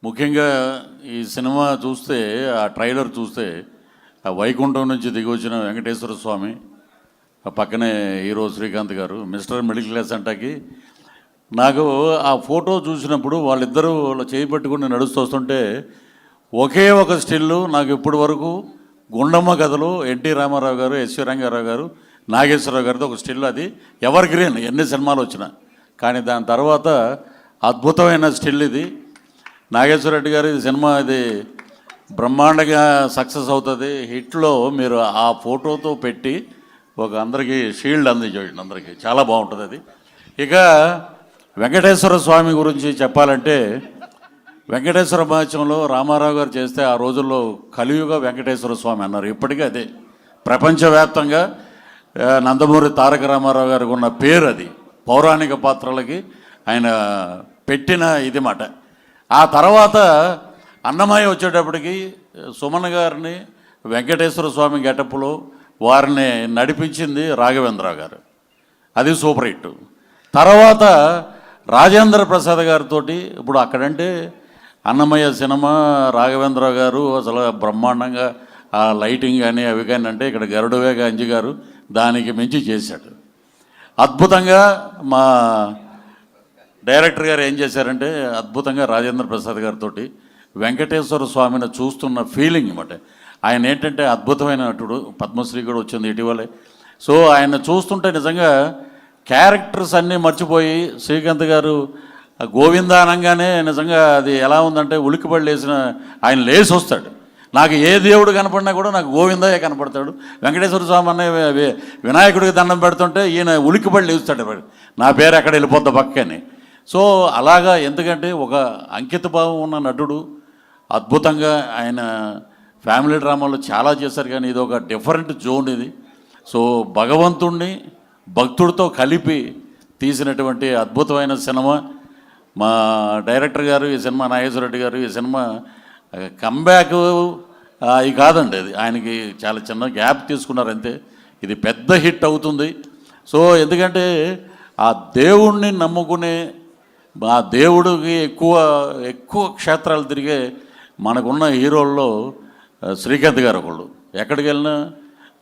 ముఖ్యంగా ఈ సినిమా చూస్తే ఆ ట్రైలర్ చూస్తే ఆ వైకుంఠం నుంచి దిగి వచ్చిన వెంకటేశ్వర స్వామి, ఆ పక్కనే హీరో శ్రీకాంత్ గారు, మిస్టర్ మిడిల్ క్లాస్ అంటాకి నాకు ఆ ఫోటో చూసినప్పుడు వాళ్ళిద్దరూ వాళ్ళ చేయి పట్టుకుని నడుస్తూ వస్తుంటే ఒకే ఒక స్టిల్లు నాకు ఇప్పటి వరకు గుండమ్మ కథలు ఎన్టీ రామారావు గారు, ఎస్వి రంగారావు గారు, నాగేశ్వరరావు గారితో ఒక స్టిల్, అది ఎవర్ గ్రీన్ ఎన్ని సినిమాలు వచ్చినా. కానీ దాని తర్వాత అద్భుతమైన స్టిల్ ఇది. నాగేశ్వర రెడ్డి గారు ఇది సినిమా ఇది బ్రహ్మాండంగా సక్సెస్ అవుతుంది. హిట్లో మీరు ఆ ఫోటోతో పెట్టి ఒక అందరికీ షీల్డ్ అందించండి, అందరికీ చాలా బాగుంటుంది అది. ఇక వెంకటేశ్వర స్వామి గురించి చెప్పాలంటే, వెంకటేశ్వర మహత్యంలో రామారావు గారు చేస్తే ఆ రోజుల్లో కలియుగ వెంకటేశ్వర స్వామి అన్నారు. ఇప్పటికీ అదే ప్రపంచవ్యాప్తంగా నందమూరి తారక రామారావు గారికి ఉన్న పేరు అది. పౌరాణిక పాత్రలకి ఆయన పెట్టిన ఇది మాట. ఆ తర్వాత అన్నమయ్య వచ్చేటప్పటికి సుమన్ గారిని వెంకటేశ్వర స్వామి గెటప్లో వారిని నడిపించింది రాఘవేంద్రరావు గారు, అది సూపర్ హిట్. తర్వాత రాజేంద్ర ప్రసాద్ గారితో ఇప్పుడు అక్కడంటే అన్నమయ్య సినిమా రాఘవేంద్రరావు గారు అసలు బ్రహ్మాండంగా ఆ లైటింగ్ కానీ అవి కానీ, అంటే ఇక్కడ గరుడవేగ అంజి గారు దానికి మించి చేశాడు అద్భుతంగా. మా డైరెక్టర్ గారు ఏం చేశారంటే అద్భుతంగా రాజేంద్ర ప్రసాద్ గారితో వెంకటేశ్వర స్వామిని చూస్తున్న ఫీలింగ్ అన్నమాట. ఆయన ఏంటంటే అద్భుతమైన నటుడు, పద్మశ్రీ కూడా వచ్చింది ఇటీవలే. సో ఆయన చూస్తుంటే నిజంగా క్యారెక్టర్స్ అన్నీ మర్చిపోయి శ్రీకాంత్ గారు గోవింద అనగానే నిజంగా అది ఎలా ఉందంటే ఉలిక్కిపడి లేచిన ఆయన లేచి వస్తాడు. నాకు ఏ దేవుడు కనపడినా కూడా నాకు గోవిందయ్య కనపడతాడు. వెంకటేశ్వర స్వామి అనే వినాయకుడికి దండం పెడుతుంటే ఈయన ఉలిక్కిపడి లేస్తాడు, నా పేరు ఎక్కడ వెళ్ళిపోద్ది పక్కని. సో అలాగా, ఎందుకంటే ఒక అంకిత భావం ఉన్న నటుడు, అద్భుతంగా ఆయన ఫ్యామిలీ డ్రామాలో చాలా చేశారు. కానీ ఇది ఒక డిఫరెంట్ జోన్ ఇది. సో భగవంతుణ్ణి భక్తుడితో కలిపి తీసినటువంటి అద్భుతమైన సినిమా. మా డైరెక్టర్ గారు ఈ సినిమా, నాగేశ్వర రెడ్డి గారు ఈ సినిమా కంబ్యాక్ ఇది కాదండి, అది ఆయనకి చాలా చిన్న గ్యాప్ తీసుకున్నారు అంతే. ఇది పెద్ద హిట్ అవుతుంది. సో ఎందుకంటే ఆ దేవుణ్ణి నమ్ముకునే, ఆ దేవుడికి ఎక్కువ ఎక్కువ క్షేత్రాలు తిరిగే మనకున్న హీరోల్లో శ్రీకాంత్ గారు ఒకళ్ళు. ఎక్కడికి వెళ్ళినా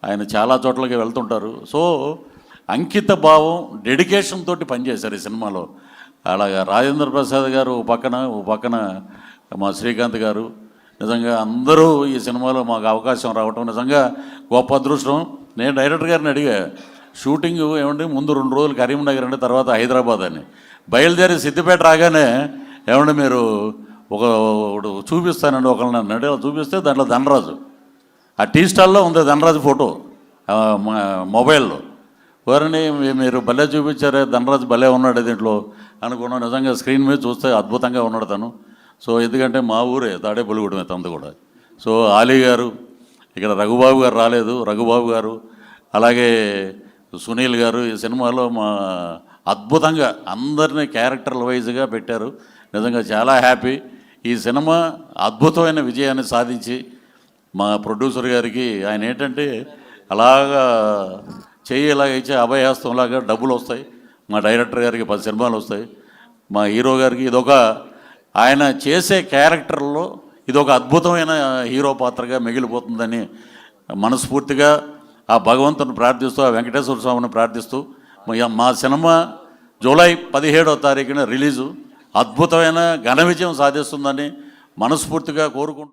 ఆయన చాలా చోట్లకి వెళ్తుంటారు. సో అంకిత భావం, డెడికేషన్ తోటి పనిచేశారు ఈ సినిమాలో. అలాగా రాజేంద్ర ప్రసాద్ గారు ఓ పక్కన మా శ్రీకాంత్ గారు, నిజంగా అందరూ ఈ సినిమాలో మాకు అవకాశం రావటం నిజంగా గొప్ప అదృష్టం. నేను డైరెక్టర్ గారిని అడిగా, షూటింగ్ ఏమండి ముందు 2 రోజులు కరీంనగర్ అండి, తర్వాత హైదరాబాద్ అని. బయలుదేరి సిద్దిపేట రాగానే ఏమండి మీరు ఒకడు చూపిస్తానండి ఒకళ్ళని అన్నాడు. చూపిస్తే దాంట్లో ధనరాజు, ఆ టీ స్టాల్లో ఉంది ధనరాజు ఫోటో మొబైల్లో. వారిని మీరు భలే చూపించారే, ధనరాజు భలే ఉన్నాడు దీంట్లో అనుకున్నాను. నిజంగా స్క్రీన్ మీద చూస్తే అద్భుతంగా ఉన్నాడు తను. సో ఎందుకంటే మా ఊరే తాడేపల్లిగూడెమే తనది కూడా. సో ఆలీ గారు, ఇక్కడ రఘుబాబు గారు రాలేదు, రఘుబాబు గారు, అలాగే సునీల్ గారు ఈ సినిమాలో మా అద్భుతంగా అందరినీ క్యారెక్టర్ల వైజ్గా పెట్టారు. నిజంగా చాలా హ్యాపీ. ఈ సినిమా అద్భుతమైన విజయాన్ని సాధించి మా ప్రొడ్యూసర్ గారికి, ఆయన ఏంటంటే అలాగా చెయ్యి ఇలాగ ఇచ్చే అభయహస్తంలాగా డబ్బులు వస్తాయి. మా డైరెక్టర్ గారికి 10 సినిమాలు వస్తాయి. మా హీరో గారికి ఇదొక, ఆయన చేసే క్యారెక్టర్లో ఇదొక అద్భుతమైన హీరో పాత్రగా మిగిలిపోతుందని మనస్ఫూర్తిగా ఆ భగవంతుని ప్రార్థిస్తూ, ఆ వెంకటేశ్వర స్వామిని ప్రార్థిస్తూ మా సినిమా జూలై 17వ తారీఖున రిలీజు అద్భుతమైన ఘన విజయం సాధిస్తుందని మనస్ఫూర్తిగా కోరుకుంటూ